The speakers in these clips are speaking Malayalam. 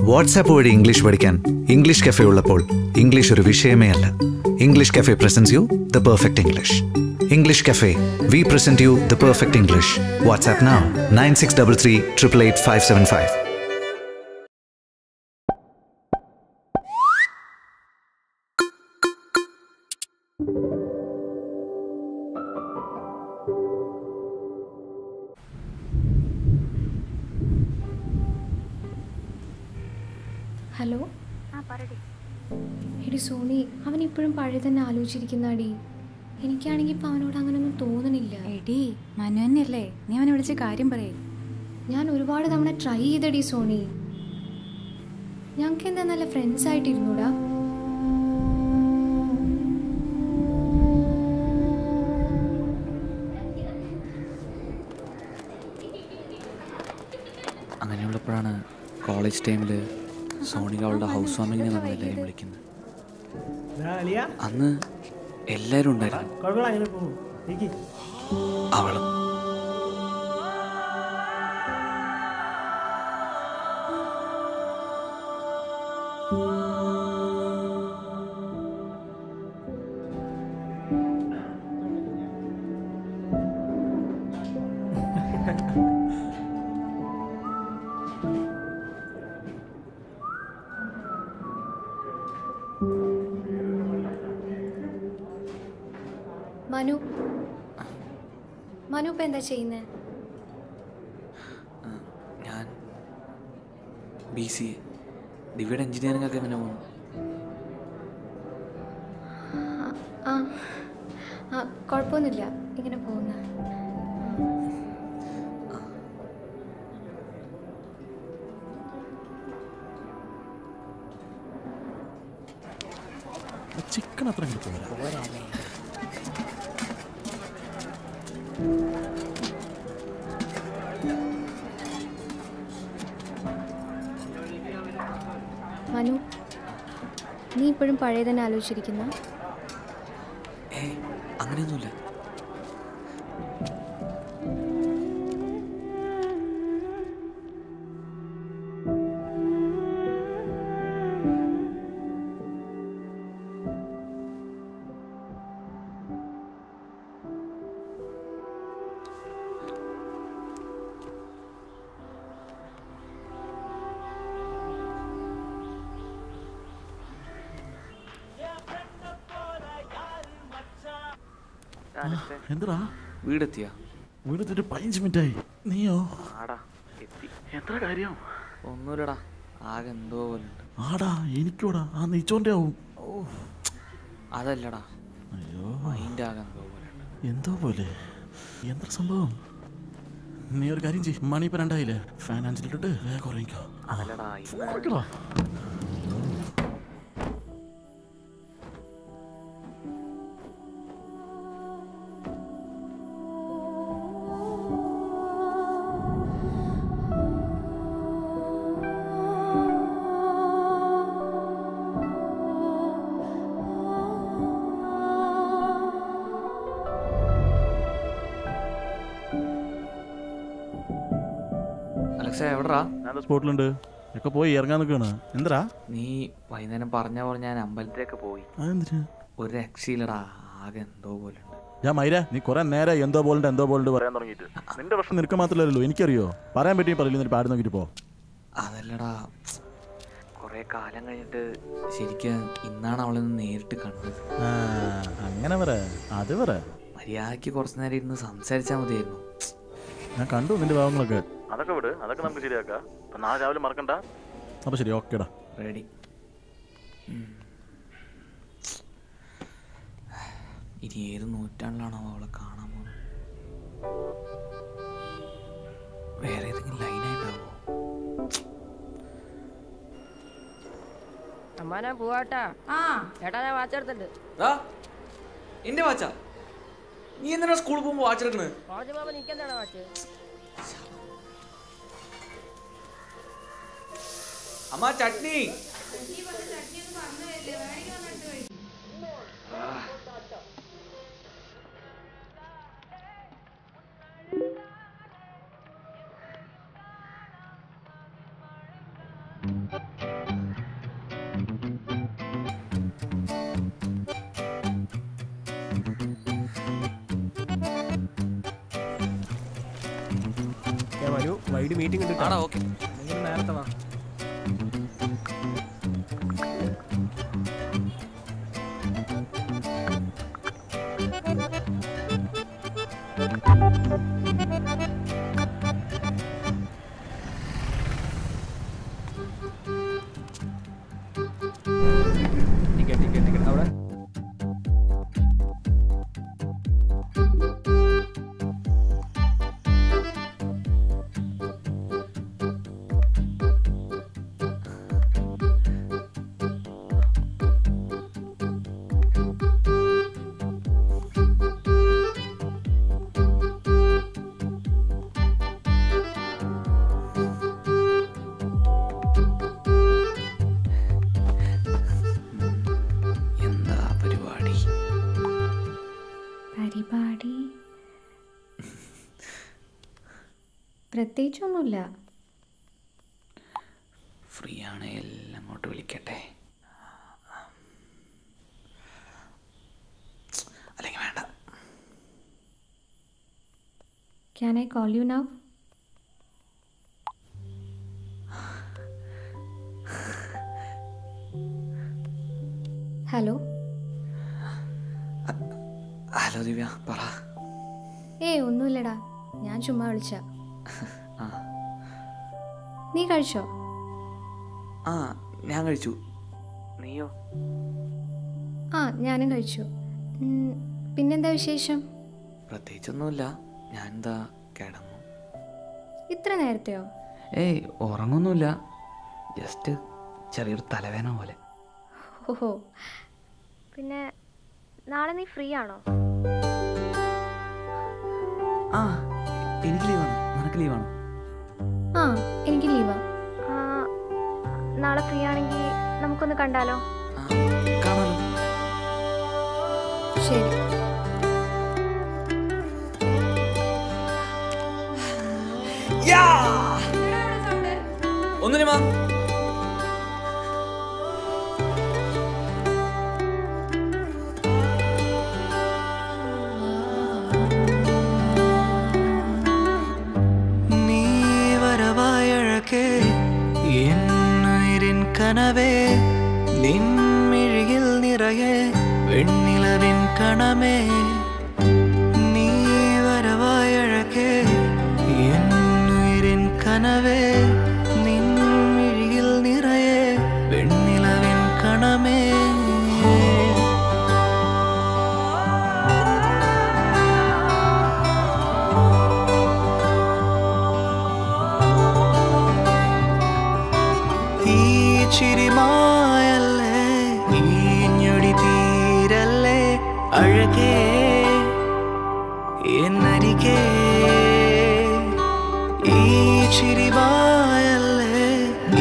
വാട്സാപ്പ് വഴി ഇംഗ്ലീഷ് പഠിക്കാൻ ഇംഗ്ലീഷ് കഫേ ഉള്ളപ്പോൾ ഇംഗ്ലീഷ് ഒരു വിഷയമേ അല്ല. English cafe presents you the perfect English. English cafe, we present you the perfect English. WhatsApp now 9633 888 575. Hello. എടി സോണി, അവൻ ഇപ്പോഴും പഴയ തന്നെ ആലോചിച്ചിരിക്കുന്നാടി. എനിക്കാണെങ്കിൽ ഇപ്പം അവനോട് അങ്ങനെയൊന്നും തോന്നണില്ല. എടി മനു തന്നെയല്ലേ, നീ അവനെ വിളിച്ച കാര്യം പറയേ. ഞാൻ ഒരുപാട് തവണ ട്രൈ ചെയ്തടി സോണി. ഞങ്ങൾക്ക് എന്താ നല്ല ഫ്രണ്ട്സ് ആയിട്ടിരുന്നൂടാ? അങ്ങനെയുള്ളപ്പോഴാണ് കോളേജ് ടൈമിൽ സോണിക അവളുടെ ഹൗസ് വാമിങ്ങിനെ നമ്മളെല്ലാവരും വിളിക്കുന്നത്. അന്ന് എല്ലാവരും ഉണ്ടായിരുന്നു, അവളും. മനു ഇപ്പം എന്താ ചെയ്യുന്നത്? ഞാൻ BCA ദിവ്യയുടെ എഞ്ചിനീയറിംഗ് ഒക്കെ എങ്ങനെ പോകുന്നു? കുഴപ്പമൊന്നുമില്ല, ഇങ്ങനെ പോകുന്ന. ചിക്കൻ അത്ര മനു, നീ ഇപ്പോഴും പഴയ തന്നെ ആലോചിച്ചിരിക്കുന്ന? അങ്ങനെയൊന്നുമില്ല. എന്താ വീടെത്തിയാ? വീടെത്തിട്ട് 15 മിനിറ്റായി. നീയോ? എത്തി. എത്ര കാര്യം? ഒന്നുമില്ലടാ, ആകെ എന്തോ പോലെ. ആടാ എനിക്കോടാ, ആ നെയ്ച്ചോന്റെ ആവും. അതല്ലടാ, അയ്യോ മൈൻഡ് ആകെ എന്തോ പോലെ. എന്തോ പോലെ? എന്താ സംഭവം? നീ ഒരു കാര്യം ചെയ്യ്, മണി ഇപ്പം 2 ഫാൻ അഞ്ചിലിട്ടിട്ട് വേഗം ഉറങ്ങിക്കോ. അതല്ലടാ, എവിടാ? ഞാൻ സ്പോട്ടിലുണ്ട്. ഒക്കെ പോയി ഇറങ്ങാൻ നിൽക്കാണ്. എന്താ നീ വൈകുന്നേരം പറഞ്ഞ പോലെ ഞാൻ അമ്പലത്തിലേക്ക് പോയി. അതെന്തിനാ? ഒരു രക്ഷയില്ലടാ, ആകെ എന്തോ പോലെ ഉണ്ട്. ഞാൻ മൈര, നീ കുറെ നേരം എന്തോ പോലെ പറയാൻ തുടങ്ങിയിട്ട്. നിന്റെ പ്രശ്നം നിനക്ക് മാത്രമല്ലല്ലോ, എനിക്കറിയോ. പറയാൻ പറ്റി പറയില്ല, പാടി നോക്കിട്ട് പോ. അതല്ലടാ, കുറെ കാലം കഴിഞ്ഞിട്ട് ശരിക്കും ഇന്നാണ് അവളെ നേരിട്ട് കണ്ടത്. അങ്ങനെ പറ, അത് പറ. മര്യാദക്ക് കുറച്ചു നേരം ഇരുന്ന് സംസാരിച്ചാൽ മതിയായിരുന്നു. ഞാൻ കണ്ടു നിന്റെ ഭാവങ്ങളൊക്കെ. അതൊക്കെ വിട്, അതൊക്കെ നമുക്ക് ശരിയാക്കാം. നാളെ രാവിലെ മറക്കണ്ട. അപ്പൊ ശരി, ഓക്കേടാ. റെഡി. ഇനി ഏത് നൂറ്റാണ്ടിലാണോ അവളെ കാണാൻ പോകുന്നത്? വേറെ ഏതെങ്കിലും ലൈനായിട്ടാവോ? അമ്മ ഞാൻ പോവാട്ടാ. ചേട്ടാ ഞാൻ വാച്ചെടുത്തിട്ടുണ്ട്. എന്റെ വാച്ചാ? നീ എന്തിനാ സ്കൂളിൽ പോകുമ്പോ വാച്ചെടുക്കണേ? കോളേജ് പോകുമ്പോ നിൽക്കെന്താണോ വാച്ച്? അമ്മ ചട്നി. വൈഡ് മീറ്റിംഗ് ഉണ്ട്. ഓക്കെ, നേരത്തെ വാ. ടിക്കറ്റ് അവിടെ പ്രത്യേകിച്ചൊന്നുമില്ല. ഫ്രീ ആണ്, എല്ലാം അങ്ങോട്ട് വിളിക്കട്ടെ. അല്ലെങ്കിൽ വേണ്ട. Can I call you now? Hello. Hello Divya, പറ. ഒന്നുമില്ലടാ, ഞാൻ ചുമ്മാ വിളിച്ച. നീ കഴിച്ചോ? ഞാൻ കഴിച്ചു. നീയോ? ഞാനും കഴിച്ചു. പിന്നെന്താ വിശേഷം? പ്രത്യേകിച്ചൊന്നുമില്ല. ഞാൻ എന്താ കിടന്നു. ഇത്ര നേരത്തെയോ? ഉറങ്ങൊന്നുമില്ല, ജസ്റ്റ് ചെറിയൊരു തലവേദന പോലെ. ഓഹോ, പിന്നെ നാളെ നീ ഫ്രീ ആണോ? എനിക്ക് ലീവാണ്. നിനക്ക് ലീവാണോ? എനിക്ക് ലീവാ. നാളെ ഫ്രീ ആണെങ്കിൽ നമുക്കൊന്ന് കണ്ടാലോ? കാണാലോ. ശരി. ഒന്നിനുമാ കനവേ നിൻമിഴിയിൽ നിറയെ വെണ്ണിലവിൻ കണമേ നീ വരവായഴകേ എന്നുയിരിൻ കനവേ നിൻമിഴിയിൽ നിറയെ വെണ്ണിലവിൻ കണമേ ചിരിമായല്ലേ ഈ ഞൊടി തീരല്ലേ അഴകേ എന്നരികേ ഈ ചിരിമായല്ലേ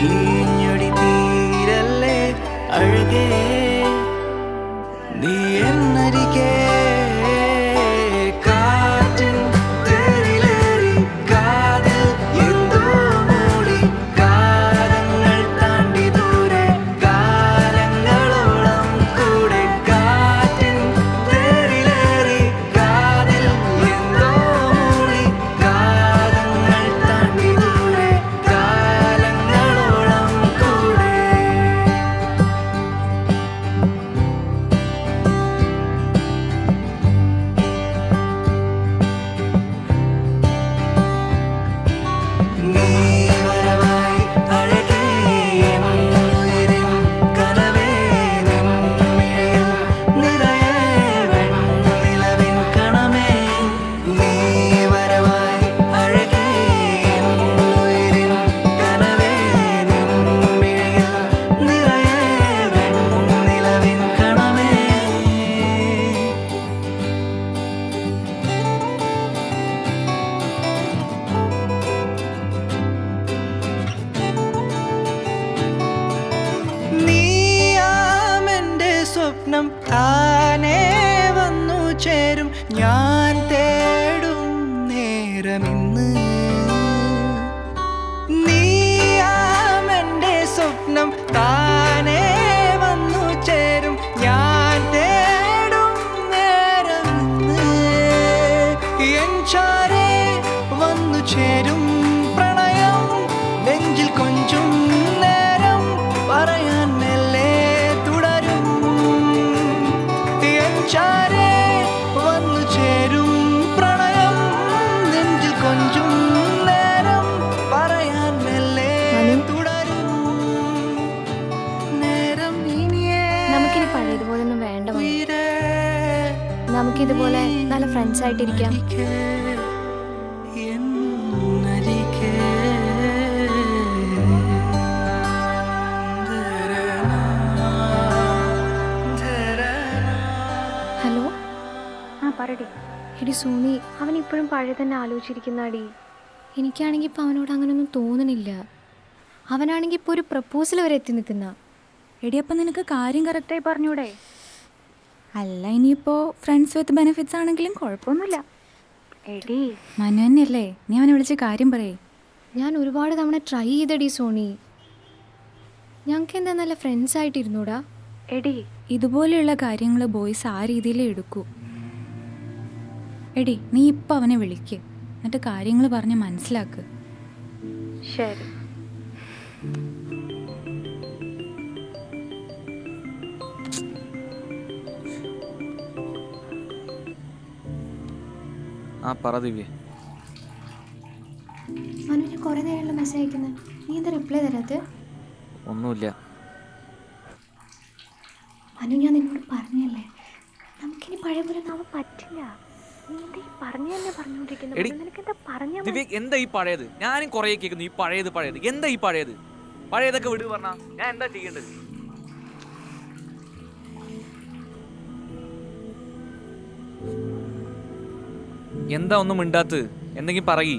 ഈ ഞൊടി തീരല്ലേ അഴകേ നീ എന്നരികേ സ്വപ്നം താനേ വന്നു ചേരും ഞാൻ തേടും നേരമിന്ന് നീയാമെന്റെ താനേ വന്നു ചേരും ഞാൻ തേടും നേരം എൻ ചാരേ വന്നു ചേരും പ്രണയം നെഞ്ചിൽ കൊഞ്ചും നേരം പറയാൻ മെല്ലെ തുടരും എൻ ചാരേ വന്നു ചേരും പ്രണയം നെഞ്ചിൽ കൊഞ്ചും നേരം പറയാൻ മെല്ലെ തുടരും നേരം ഇനിയേ നമുക്കിനി പഴയതുപോലെ ഒന്നും വേണ്ട മനു. നമുക്കിതുപോലെ നല്ല ഫ്രണ്ട്സ് ആയിട്ടിരിക്കാം. ഹലോ, പറടി. എടി സോണി, അവൻ ഇപ്പോഴും പഴയ തന്നെ ആലോചിച്ചിരിക്കുന്നാടി. എനിക്കാണെങ്കിൽ ഇപ്പം അവനോട് അങ്ങനെയൊന്നും തോന്നണില്ല. അവനാണെങ്കിൽ ഇപ്പോൾ ഒരു പ്രപ്പോസൽ വരെ എത്തി നിൽക്കുന്ന. എടി, അപ്പം നിനക്ക് കാര്യം കറക്റ്റായി പറഞ്ഞൂടെ? അല്ല, ഇനിയിപ്പോൾ ഫ്രണ്ട്സ് വിത്ത് ബെനിഫിറ്റ്സ് ആണെങ്കിലും കുഴപ്പമൊന്നുമില്ല. എടി, മനു തന്നെയല്ലേ, നീ അവനെ വിളിച്ച് കാര്യം പറയേ. ഞാൻ ഒരുപാട് തവണ ട്രൈ ചെയ്തടി സോണി. ഞങ്ങൾക്ക് എന്താ നല്ല ഫ്രണ്ട്സ് ആയിട്ടിരുന്നൂടാ? എടി, ഇതുപോലെയുള്ള കാര്യങ്ങൾ ബോയ്സ് ആ രീതിയിലേ എടുക്കൂ. എടി, നീ ഇപ്പം അവനെ വിളിക്ക്, എന്നിട്ട് കാര്യങ്ങൾ പറഞ്ഞ് മനസ്സിലാക്ക്. ശരി. പറ ദിവ്യ. മനു, ഞാൻ കുറേ നേരമുള്ള മെസ്സേജ് അയക്കുന്നത്, നീ എന്താ റിപ്ലൈ തരാത്ത? ഒന്നുമില്ല മനു, ഞാൻ നിന്നോട് പറഞ്ഞല്ലേ, നമുക്കിനി പഴയ പോലെ നാളെ പറ്റില്ല. നീ എന്താ ഈ പറഞ്ഞു തന്നെ പറഞ്ഞോണ്ടിരിക്കുന്നത്? നിനക്കെന്താ പറഞ്ഞ ദിവ്യ, എന്താ ഈ പഴയത്? ഞാനും കുറേ കേൾക്കുന്നു ഈ പഴയത് പഴയത്. എന്താ ഈ പഴയത്? പഴയതൊക്കെ വിട് പറഞ്ഞാ ഞാൻ എന്താ ചെയ്യേണ്ടത്? എന്താ ഒന്നും മിണ്ടാത്ത്? എന്തെങ്കിലും പറയ്.